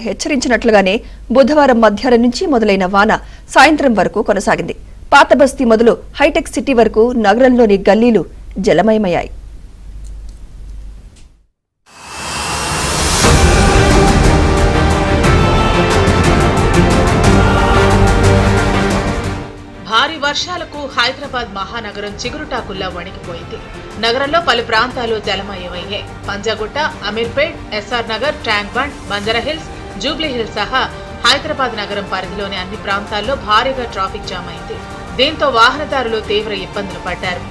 హెచ్చరించినట్లుగానే బుధవారం మధ్యాహ్నం నుంచి మొదలైన వాన సాయంత్రం వరకు కొనసాగింది. పాత బస్తీ మొదలు హైటెక్ సిటీ వరకు నగరంలోని గల్లీలు జలమయమయ్యాయి. భారీ వర్షాలకు హైదరాబాద్ మహానగరం చిగురుటాకుల్లా వణికిపోయింది. నగరంలో పలు ప్రాంతాలు జలమయమయ్యాయి. పంజాగుట్ట, అమీర్పేట్, ఎస్ఆర్ నగర్, ట్యాంక్ బండ్, బంజారాహిల్స్, జూబ్లీహిల్స్ సహా హైదరాబాద్ నగరం పరిధిలోని అన్ని ప్రాంతాల్లో భారీగా ట్రాఫిక్ జామ్ అయింది. దీంతో వాహనదారులు తీవ్ర ఇబ్బందులు పడ్డారు.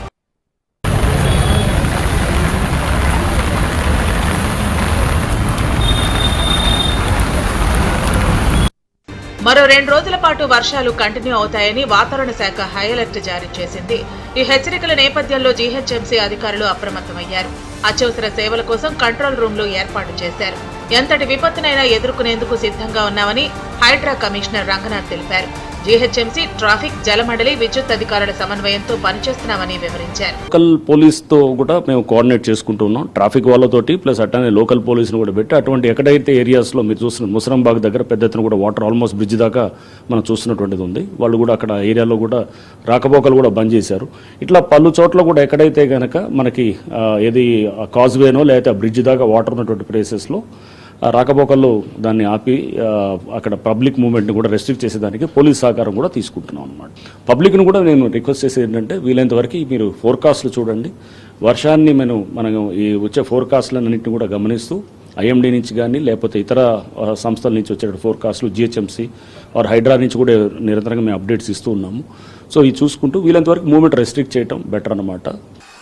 మరో 2 రోజుల పాటు వర్షాలు కంటిన్యూ అవుతాయని వాతావరణ శాఖ హై అలర్ట్ జారీ చేసింది. ఈ హెచ్చరికల నేపథ్యంలో జీహెచ్ఎంసీ అధికారులు అప్రమత్తమయ్యారు. అత్యవసర సేవల కోసం కంట్రోల్ రూమ్లు ఏర్పాటు చేశారు. ఎంతటి విపత్తునైనా ఎదుర్కొనేందుకు సిద్ధంగా ఉన్నామని హైడ్రా కమిషనర్ రంగనాథ్ తెలిపారు. జీహెచ్ఎంసీ, ట్రాఫిక్, జలమండలి, విద్యుత్ అధికారుల సమన్వయంతో పనిచేస్తున్నామని వివరించారు. లోకల్ పోలీస్ తో కూడా మేము కోఆర్డినేట్ చేసుకుంటున్నాం. ట్రాఫిక్ వాళ్ళతోటి ప్లస్ అట్లనే లోకల్ పోలీసులు కూడా పెట్టి అటువంటి ఎక్కడైతే ఏరియాస్ లో మీరు చూస్తున్న ముసరంబాగ్ దగ్గర పెద్ద ఎత్తున కూడా వాటర్ ఆల్మోస్ట్ బ్రిడ్జ్ దాకా మనం చూస్తున్నటువంటిది ఉంది. వాళ్ళు కూడా అక్కడ ఏరియాలో కూడా రాకపోకలు కూడా బంద్ చేశారు. ఇట్లా పలు చోట్ల కూడా ఎక్కడైతే కనుక మనకి ఏది కాజ్వేనో లేకపోతే బ్రిడ్జ్ దాకా వాటర్ ఉన్నటువంటి ప్లేసెస్లో రాకపోకల్లో దాన్ని ఆపి అక్కడ పబ్లిక్ మూవ్మెంట్ని కూడా రెస్ట్రిక్ట్ చేసేదానికి పోలీస్ సహకారం కూడా తీసుకుంటున్నాం అన్నమాట. పబ్లిక్ను కూడా నేను రిక్వెస్ట్ చేసేది ఏంటంటే వీలైనంత వరకు మీరు ఫోర్కాస్ట్లు చూడండి. వర్షాన్ని మనం ఈ వచ్చే ఫోర్కాస్ట్లన్నింటినీ కూడా గమనిస్తూ ఐఎండీ నుంచి కానీ లేకపోతే ఇతర సంస్థల నుంచి వచ్చే ఫోర్కాస్ట్లు, జిహెచ్ఎంసీ ఆర్ హైడ్రా నుంచి కూడా నిరంతరంగా మేము అప్డేట్స్ ఇస్తూ ఉన్నాము. సో ఇది చూసుకుంటూ వీలైనంత వరకు మూవ్మెంట్ రెస్ట్రిక్ట్ చేయడం బెటర్ అన్నమాట.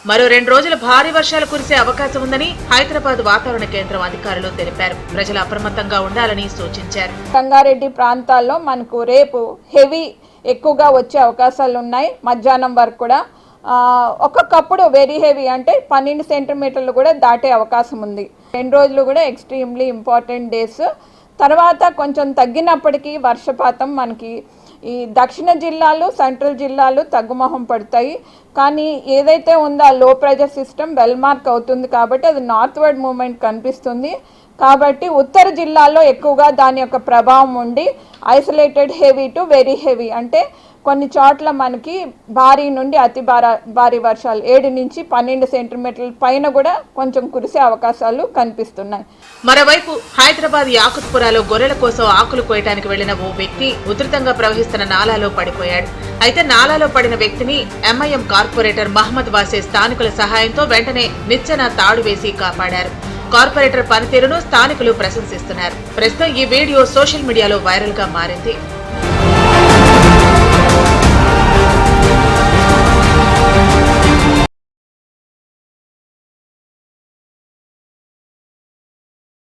మరో 2 రోజులు భారీ వర్షాలు కురిసే అవకాశం ఉందని హైదరాబాద్ వాతావరణ కేంద్రం అధికారులు తెలిపారు. ప్రజలు అప్రమత్తంగా ఉండాలని సూచించారు. రంగారెడ్డి ప్రాంతాల్లో మనకు రేపు హెవీ ఎక్కువగా వచ్చే అవకాశాలు ఉన్నాయి. మధ్యాహ్నం వరకు కూడా ఒక్కొక్కప్పుడు వెరీ హెవీ అంటే 12 సెంటీమీటర్లు కూడా దాటే అవకాశం ఉంది. 2 రోజులు కూడా ఎక్స్ట్రీమ్లీ ఇంపార్టెంట్ డేస్. తర్వాత కొంచెం తగ్గినప్పటికీ వర్షపాతం మనకి ఈ దక్షిణ జిల్లాలు, సెంట్రల్ జిల్లాలు తగ్గుముఖం పడతాయి. కానీ ఏదైతే ఉందో ఆ లో ప్రెజర్ సిస్టమ్ వెల్ మార్క్ అవుతుంది కాబట్టి అది నార్త్ వర్డ్ మూవ్మెంట్ కనిపిస్తుంది. కాబట్టి ఉత్తర జిల్లాల్లో ఎక్కువగా దాని యొక్క ప్రభావం ఉండి isolated heavy to very heavy అంటే కొన్ని చోట్ల మనకి భారీ నుండి అతి భారీ వర్షాలు 7 నుంచి 12 సెంటీమీటర్ల పైన కూడా కొంచెం కురిసే అవకాశాలు కనిపిస్తున్నాయి. మరోవైపు హైదరాబాద్ యాకుత్పురాలో గొర్రెల కోసం ఆకులు కోయటానికి వెళ్లిన ఓ వ్యక్తి ఉధృతంగా ప్రవహిస్తున్న నాలాలో పడిపోయాడు. అయితే నాలాలో పడిన వ్యక్తిని ఎంఐఎం కార్పొరేటర్ మహమ్మద్ వాసే స్థానికుల సహాయంతో వెంటనే నిచ్చెన తాడు వేసి కాపాడారు. కార్పొరేటర్ పనితీరును స్థానికులు ప్రశంసిస్తున్నారు. ప్రస్తుతం ఈ వీడియో సోషల్ మీడియాలో వైరల్ గా మారింది.